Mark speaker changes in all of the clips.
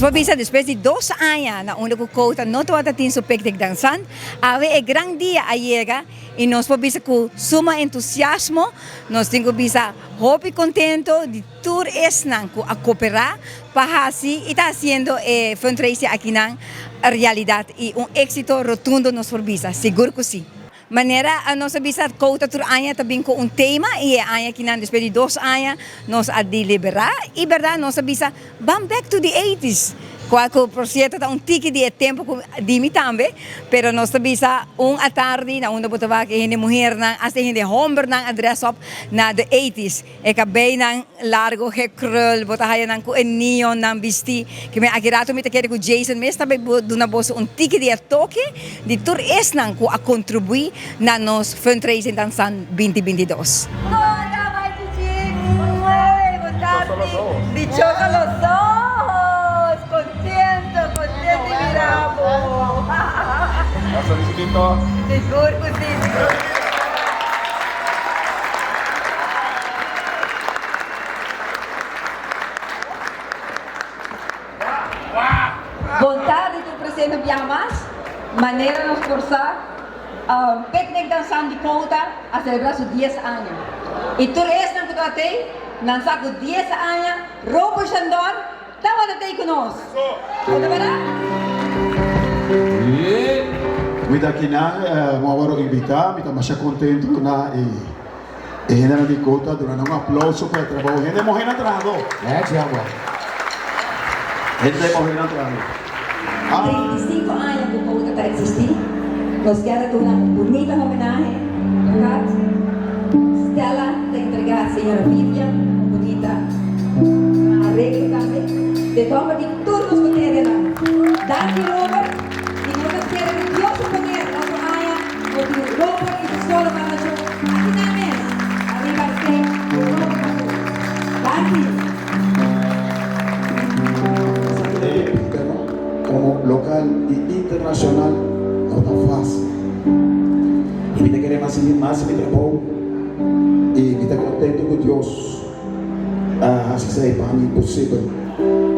Speaker 1: pabisa después de 2 años na una kukota no te watatin so pektek dansan, ave e gran dia a llega y nos pabisa con suma entusiasmo, nos tengo bisa hopi contento de tour esnan ku a cooperar para así está haciendo fundraising aquí na realidad y un éxito rotundo nos pabisa, seguro que sí. Manera a nossa bisa kota tur anya também com tema e anya que não depois de 2 anos nós a deliberar e verdade nossa bisa vamos back to the 80s. Qual o projeto tá tique de tempo de mim também, pero nossa bisa à tarde na onda botava que gente mulher na as gente homem na adresse op na the 80s e cabei na largo gekrul botava na com neon na vesti que me agirato me te quero com Jason mas também do na bolsa tique de toque de tur es na com a contribuir na nos fundraising dançan 2022. Hola, my chichi. Buenas tardes. Dichosos los dos. Contento y miramos.
Speaker 2: ¿La solicito?
Speaker 1: Seguro que sí. Vontade de tu presidente viajar más, manera nos forzar, picnic dançando de conta a celebrar sus 10 años. Y tú eres que tú até, dançar con 10 años, roupa chandor, estava até conosco. Pode parar?
Speaker 2: Guida aqui na, agora invitar, me está contento na e gente de cota, durante um aplauso para o trabalho. Gente morrer atrás,
Speaker 3: Chihuahua.
Speaker 2: gente morrer atrás.
Speaker 1: 35 anos que o Cota está existindo. Nós queremos dar uma bonita homenagem. Stella te entregar a senhora Vivian, uma bonita arreglo também. De forma que todos nos conhecerão. Daqui Robert, e nós queremos que Deus poner nosso aia, o Robert e o solo para nós. Aqui na mesa, ali para você,
Speaker 2: Como local e internacional não está fácil. E me queremos seguir mais me trabalho e me está contente com Deus. Acho que isso é para mim possível.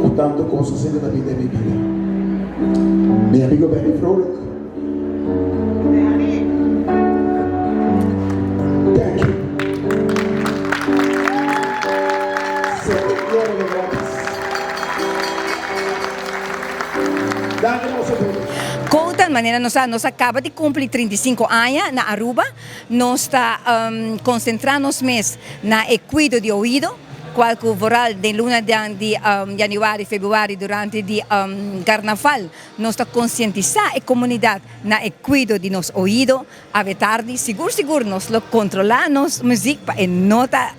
Speaker 2: Com tantas coisas ainda da vida e minha vida. Meu amigo Benny Frolic. Thank you.
Speaker 1: Conta, maneira nós acaba de cumprir 35 anos na Aruba, nós está concentrando-nos mais na cuidado de ouvido, qual que vorrà de luna de januário, fevereiro, durante o carnaval, nós está conscientizar a comunidade na cuidado de nos ouvido, a tarde, seguro nós lo controlar nos música para não tá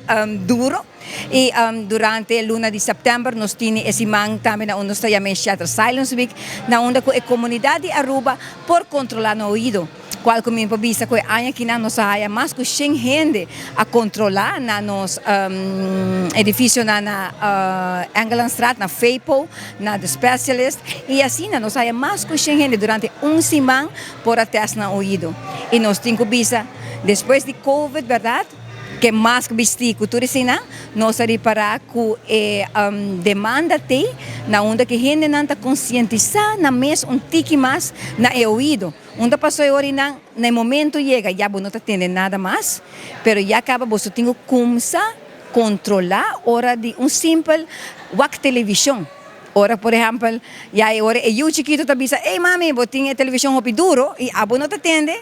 Speaker 1: duro. E durante a luna de setembro nós temos esse man também na onde nós chamamos Shatter Silence Week, na onde a comunidade de Aruba por controlar no ouvido. Qual que me pabisa que a que na nossa área mais que sem gente a controlar na nos edifício na Engelandstraat, na FEPO, na The Specialist e assim na nossa área mais que sem gente durante semana por a teste na ouvido. E nós temos que bisa depois de Covid, verdade? Que mais que vestir cultura sina, nós reparar que demanda tem na onda que gente não está conscientizar na mês tique mais na ouvido. Onde passou a orinar, no momento chega, já não está tendo nada mais, mas já acaba, você tem que começar a controlar a hora de simples televisão. Ora, por exemplo, já hora eu chiquito está dizendo, ei mami, você tem a televisão hopi duro e a não está tendo,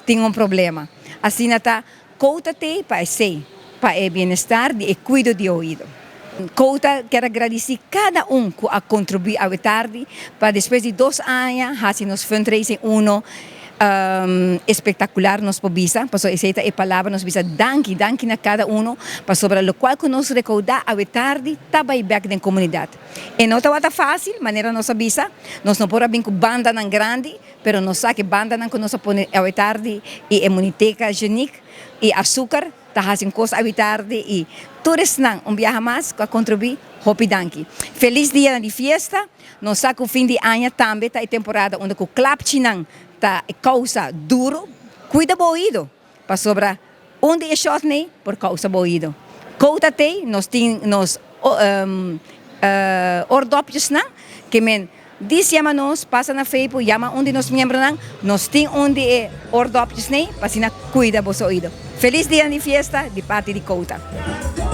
Speaker 1: tem problema. Assim está Cota tem para ser, para o bem-estar e cuidado de ouvido. Cota quer agradecer cada que a contribuir à tarde para depois de 2 anos, assim nos fundraising espetacular nos pobisa, para essa é a palavra nos bisa danke na cada para sobre o qual que nos recordar à tarde também back na comunidade. E não está fácil, maneira nossa bisa, nós não podemos com banda não grande, pero nós sabe que banda não que nós põe à tarde e imuniteca genica e açúcar, tá fazendo coisa à tarde e todos não viaja mais para contribuir. Hopi danke. Feliz dia de festa. Nós sabe que o fim de ano também está a temporada onde o clap chinang tá causa duro. Cuida boido para sobrar onde é short nem por causa boido. Cota tem nós tem nos ordópios não que men, diz chama nós, passa na Facebook, chama onde nos membros não, nós tem onde é ordopjes, né, para cuida do ouvido. Feliz dia de festa de parte de Couta.